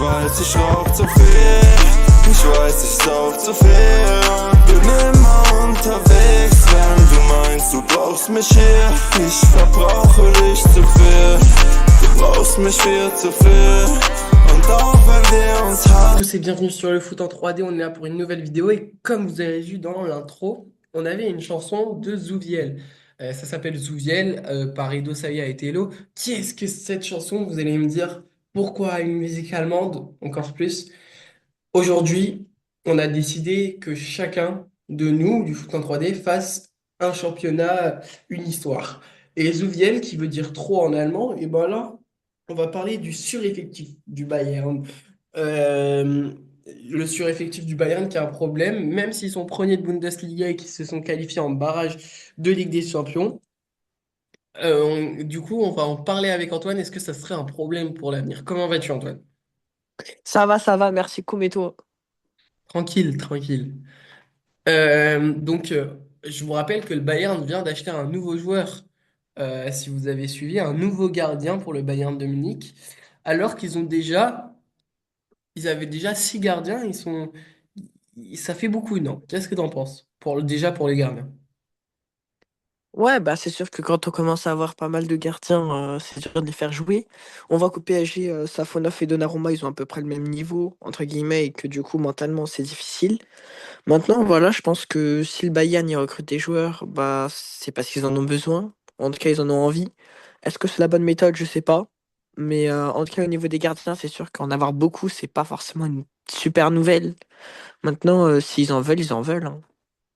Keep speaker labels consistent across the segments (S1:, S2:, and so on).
S1: weiß, ich rauch zu viel. Ich weiß, ich sauf zu viel und bin immer unterwegs. Wenn du meinst, du brauchst mich hier, ich verbrauche dich zu viel. Du brauchst mich viel zu viel. Und auch wenn wir uns haben.
S2: Tous et bienvenue sur le foot en 3D, on est là pour une nouvelle vidéo et comme vous avez vu dans l'intro, on avait une chanson de Zouviel. Ça s'appelle Zouviel par Edo Saya et Tello. Qui est-ce que cette chanson? Vous allez me dire pourquoi une musique allemande, encore plus. Aujourd'hui, on a décidé que chacun de nous, du foot en 3D, fasse un championnat, une histoire. Et Zouviel, qui veut dire trop en allemand, et ben là, on va parler du sureffectif du Bayern. Euh, le sureffectif du Bayern qui a un problème, même s'ils sont premiers de Bundesliga et qu'ils se sont qualifiés en barrage de Ligue des Champions. Du coup, on va en parler avec Antoine. Est-ce que ça serait un problème pour l'avenir? Comment vas-tu, Antoine?
S3: Ça va, merci. Et toi?
S2: Tranquille, tranquille. Je vous rappelle que le Bayern vient d'acheter un nouveau joueur, si vous avez suivi, un nouveau gardien pour le Bayern de Munich, alors ils avaient déjà 6 gardiens, ça fait beaucoup, non? Qu'est-ce que t'en penses? Déjà pour les gardiens.
S3: Ouais, bah c'est sûr que quand on commence à avoir pas mal de gardiens, c'est dur de les faire jouer. On voit qu'au PSG, Safonov et Donnarumma, ils ont à peu près le même niveau, entre guillemets, et que du coup, mentalement, c'est difficile. Maintenant, voilà, je pense que si le Bayern y recrute des joueurs, bah c'est parce qu'ils en ont besoin. En tout cas, ils en ont envie. Est-ce que c'est la bonne méthode? Je sais pas. Mais en tout cas, au niveau des gardiens, c'est sûr qu'en avoir beaucoup, c'est pas forcément une super nouvelle. Maintenant, s'ils en veulent, ils en veulent, hein.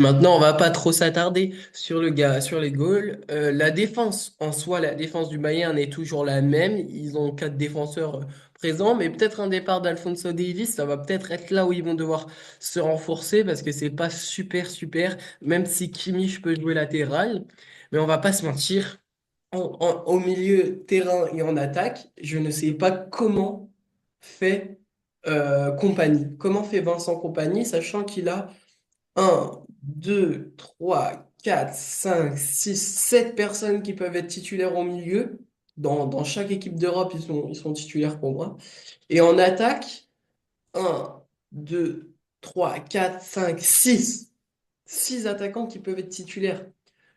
S2: Maintenant, on va pas trop s'attarder sur le gars, sur les goals. La défense, en soi, la défense du Bayern est toujours la même. Ils ont 4 défenseurs présents, mais peut-être un départ d'Alphonso Davies, ça va peut-être être là où ils vont devoir se renforcer parce que c'est pas super super, même si Kimmich peut jouer latéral. Mais on va pas se mentir, au milieu terrain et en attaque, je ne sais pas comment fait Compagnie. Comment fait Vincent Compagnie, sachant qu'il a un, 2, 3, 4, 5, 6, 7 personnes qui peuvent être titulaires au milieu. Dans chaque équipe d'Europe, ils sont titulaires pour moi. Et en attaque, un, 2, 3, 4, 5, 6. 6 attaquants qui peuvent être titulaires.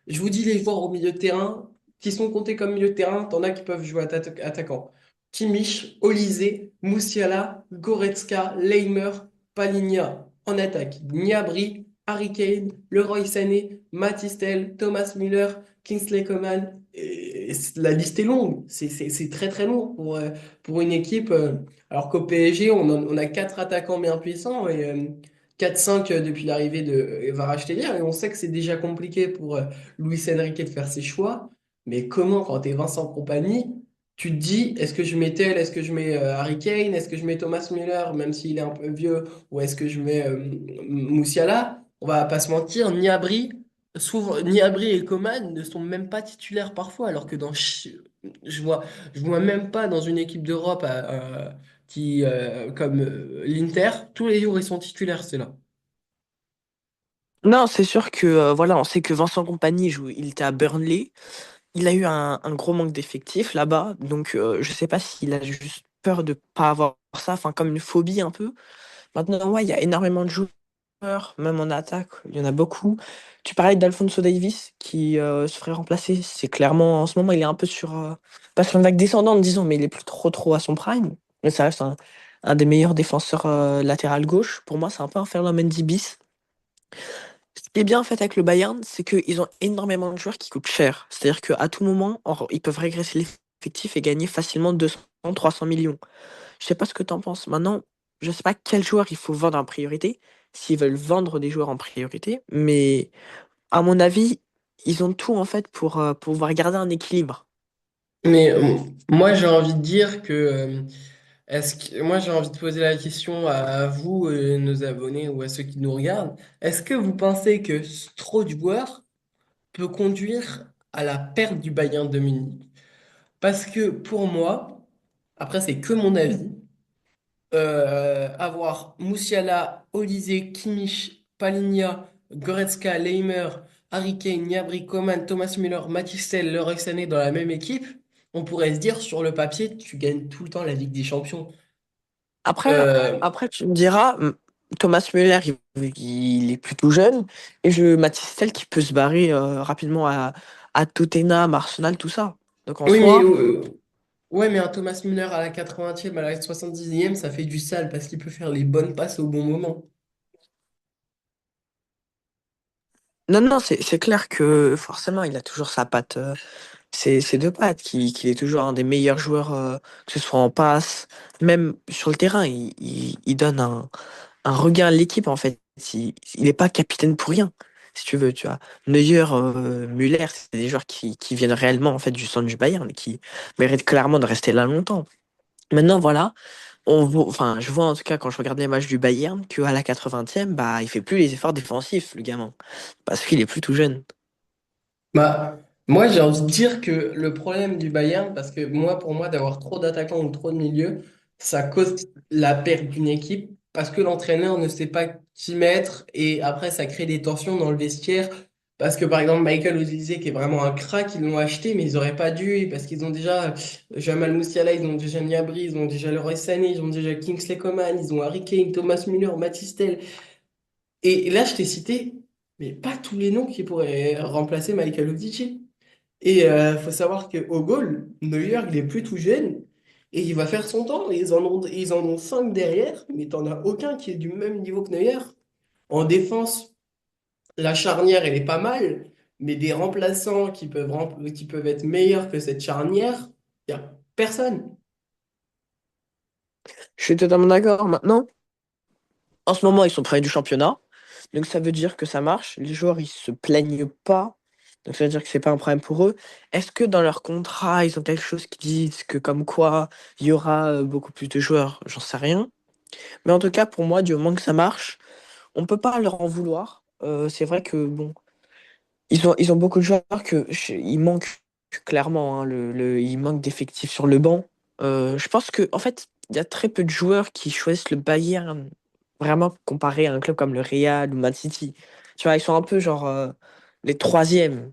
S2: Je vous dis les joueurs au milieu de terrain qui sont comptés comme milieu de terrain. T'en as qui peuvent jouer attaquant. Kimmich, Olise, Musiala, Goretzka, Leimer, Palinha. En attaque, Gnabry, Harry Kane, Leroy Sané, Matistel, Thomas Müller, Kingsley Coman. Et la liste est longue. C'est très très long pour une équipe. Alors qu'au PSG, on a 4 attaquants bien puissants et 4-5 depuis l'arrivée de Kvaratskhelia. Et on sait que c'est déjà compliqué pour Luis Enrique de faire ses choix. Mais comment, quand tu es Vincent Kompany, tu te dis, est-ce que je mets tel, est-ce que je mets Harry Kane, est-ce que je mets Thomas Müller, même s'il est un peu vieux, ou est-ce que je mets Musiala? On va pas se mentir, Gnabry et Coman ne sont même pas titulaires parfois, alors que je vois, je vois même pas dans une équipe d'Europe comme l'Inter, tous les jours ils sont titulaires, c'est là.
S3: Non, c'est sûr que voilà, on sait que Vincent Kompany joue, il était à Burnley. Il a eu un gros manque d'effectifs là-bas, donc je sais pas s'il a juste peur de pas avoir ça, enfin comme une phobie un peu. Maintenant, ouais, il y a énormément de joueurs, même en attaque, il y en a beaucoup. Tu parlais d'Alphonso Davies qui se ferait remplacer. C'est clairement en ce moment, il est un peu sur pas sur une vague descendante, disons, mais il est plus trop à son prime. Mais ça reste un des meilleurs défenseurs latéral gauche. Pour moi, c'est un peu un Ferland Mendy bis. Ce qui est bien en fait avec le Bayern, c'est qu'ils ont énormément de joueurs qui coûtent cher. C'est-à-dire qu'à tout moment, ils peuvent régresser l'effectif et gagner facilement 200, 300 millions. Je sais pas ce que tu en penses. Maintenant, je sais pas quel joueur il faut vendre en priorité, s'ils veulent vendre des joueurs en priorité, mais à mon avis, ils ont tout en fait pour pouvoir garder un équilibre.
S2: Mais moi j'ai envie de dire que moi j'ai envie de poser la question à vous, nos abonnés ou à ceux qui nous regardent. Est-ce que vous pensez que trop de joueurs peut conduire à la perte du Bayern de Munich? Parce que pour moi, après c'est que mon avis, avoir Musiala, Olise, Kimmich, Palinha, Goretzka, Leimer, Harry Kane, Gnabry, Coman, Thomas Müller, Mathys Leroy Sané dans la même équipe, on pourrait se dire sur le papier, tu gagnes tout le temps la Ligue des Champions.
S3: Après,
S2: Euh,
S3: après tu me diras, Thomas Müller, il est plutôt jeune, et Mathys Tel qui peut se barrer rapidement à Tottenham, Arsenal, tout ça. Donc en
S2: oui, mais
S3: soi,
S2: ouais, mais un Thomas Müller à la 80e, à la 70e, ça fait du sale parce qu'il peut faire les bonnes passes au bon moment.
S3: non, non, c'est clair que forcément, il a toujours sa patte, ses deux pattes, qu'il est toujours un des meilleurs joueurs, que ce soit en passe, même sur le terrain, il donne un regain à l'équipe en fait. Il n'est pas capitaine pour rien, si tu veux, tu vois. Neuer, Müller, c'est des joueurs qui viennent réellement en fait du centre du Bayern, et qui méritent clairement de rester là longtemps. Maintenant, voilà, enfin, je vois en tout cas quand je regarde les matchs du Bayern qu'à la 80e, bah, il fait plus les efforts défensifs, le gamin, parce qu'il est plus tout jeune.
S2: Bah, moi, j'ai envie de dire que le problème du Bayern, parce que moi, pour moi, d'avoir trop d'attaquants ou trop de milieux, ça cause la perte d'une équipe parce que l'entraîneur ne sait pas qui mettre et après, ça crée des tensions dans le vestiaire. Parce que par exemple, Michael Olise, qui est vraiment un crack, ils l'ont acheté, mais ils n'auraient pas dû, parce qu'ils ont déjà Jamal Musiala, ils ont déjà Gnabry, ils ont déjà Leroy Sané, ils ont déjà Kingsley Coman, ils ont Harry Kane, Thomas Müller, Mathys Tel. Et là, je t'ai cité, mais pas tous les noms qui pourraient remplacer Michael Olise. Et il faut savoir qu'au goal, Neuer, il est plus tout jeune et il va faire son temps. Ils en ont 5 derrière, mais t'en as aucun qui est du même niveau que Neuer. En défense, la charnière, elle est pas mal, mais des remplaçants qui peuvent être meilleurs que cette charnière, il n'y a personne.
S3: Je suis totalement d'accord. Maintenant, en ce moment, ils sont premiers du championnat. Donc ça veut dire que ça marche. Les joueurs, ils se plaignent pas. Donc ça veut dire que c'est pas un problème pour eux. Est-ce que dans leur contrat, ils ont quelque chose qui disent que comme quoi il y aura beaucoup plus de joueurs? J'en sais rien. Mais en tout cas, pour moi, du moment que ça marche, on peut pas leur en vouloir. C'est vrai que bon, ils ont beaucoup de joueurs il manque clairement, hein, il manque d'effectifs sur le banc. Je pense que en fait, il y a très peu de joueurs qui choisissent le Bayern vraiment comparé à un club comme le Real ou Man City. Tu vois, ils sont un peu genre les troisièmes.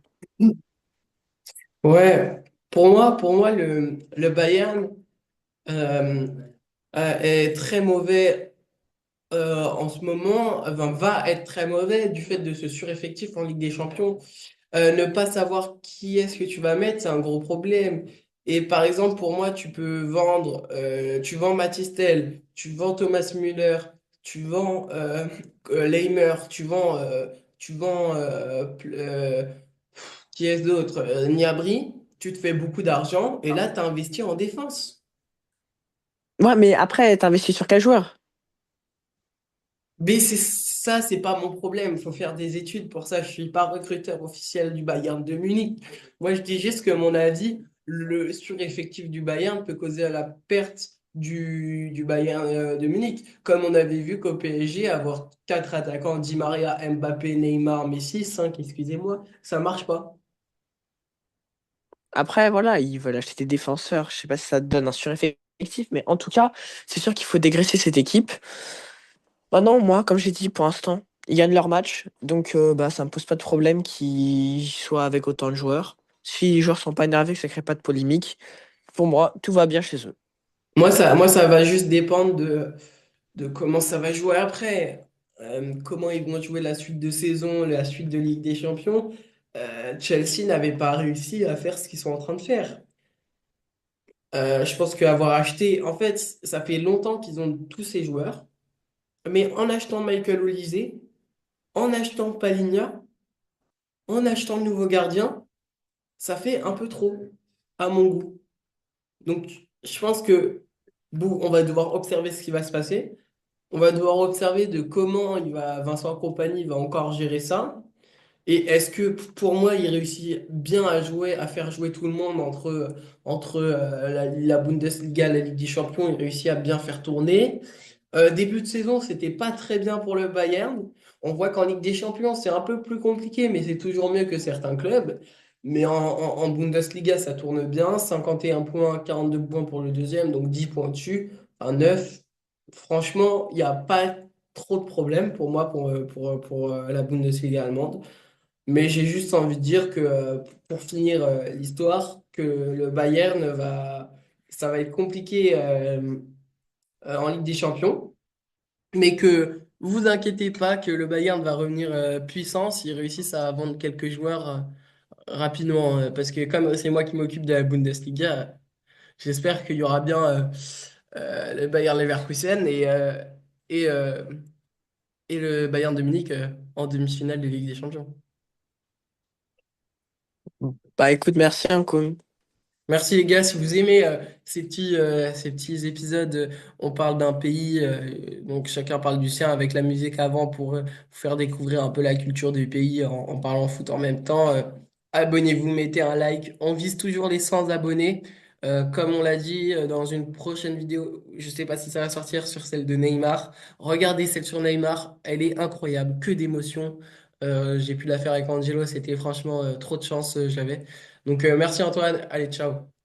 S2: Ouais, pour moi le Bayern euh, est très mauvais en ce moment, enfin, va être très mauvais du fait de ce sureffectif en Ligue des Champions. Ne pas savoir qui est-ce que tu vas mettre, c'est un gros problème. Et par exemple, pour moi, tu vends Mathys Tel, tu vends Thomas Müller, tu vends Leimer, tu vends qui est-ce d'autre? Gnabry, tu te fais beaucoup d'argent et là, tu as investi en défense.
S3: Ouais, mais après, t'investis sur quel joueur?
S2: Mais c'est pas mon problème. Il faut faire des études pour ça. Je suis pas recruteur officiel du Bayern de Munich. Moi, je dis juste que mon avis, le sureffectif du Bayern peut causer la perte du Bayern de Munich. Comme on avait vu qu'au PSG, avoir quatre attaquants, Di Maria, Mbappé, Neymar, Messi, cinq, excusez-moi, ça marche pas.
S3: Après, voilà, ils veulent acheter des défenseurs. Je sais pas si ça te donne un sureffectif, mais en tout cas, c'est sûr qu'il faut dégraisser cette équipe. Maintenant, moi, comme j'ai dit, pour l'instant, ils gagnent leur match, donc bah, ça me pose pas de problème qu'ils soient avec autant de joueurs. Si les joueurs sont pas énervés, que ça crée pas de polémique, pour moi, tout va bien chez eux.
S2: Moi, ça va juste dépendre de comment ça va jouer après. Comment ils vont jouer la suite de saison, la suite de Ligue des Champions. Chelsea n'avait pas réussi à faire ce qu'ils sont en train de faire. Je pense qu'avoir acheté, en fait, ça fait longtemps qu'ils ont tous ces joueurs, mais en achetant Michael Olise, en achetant Palinha, en achetant le nouveau gardien, ça fait un peu trop à mon goût. Donc, je pense que on va devoir observer ce qui va se passer. On va devoir observer de comment Vincent Kompany va encore gérer ça. Et est-ce que pour moi, il réussit bien à jouer, à faire jouer tout le monde entre la Bundesliga et la Ligue des Champions, il réussit à bien faire tourner. Début de saison, c'était pas très bien pour le Bayern. On voit qu'en Ligue des Champions, c'est un peu plus compliqué, mais c'est toujours mieux que certains clubs. Mais en Bundesliga, ça tourne bien. 51 points, 42 points pour le deuxième, donc 10 points dessus, un 9. Franchement, il n'y a pas trop de problèmes pour moi pour la Bundesliga allemande. Mais j'ai juste envie de dire que pour finir l'histoire, que le Bayern ça va être compliqué en Ligue des Champions. Mais que vous inquiétez pas que le Bayern va revenir puissant s'ils réussissent à vendre quelques joueurs rapidement. Parce que comme c'est moi qui m'occupe de la Bundesliga, j'espère qu'il y aura bien le Bayern Leverkusen et, euh, et le Bayern de Munich en demi-finale de Ligue des Champions.
S3: Bah écoute, merci hein, Koum.
S2: Merci les gars, si vous aimez ces petits épisodes, on parle d'un pays, donc chacun parle du sien avec la musique avant pour vous faire découvrir un peu la culture du pays en parlant foot en même temps. Abonnez-vous, mettez un like. On vise toujours les 100 abonnés. Comme on l'a dit dans une prochaine vidéo, je sais pas si ça va sortir sur celle de Neymar. Regardez celle sur Neymar, elle est incroyable, que d'émotions. J'ai pu la faire avec Angelo, c'était franchement trop de chance j'avais. Donc merci Antoine, allez ciao.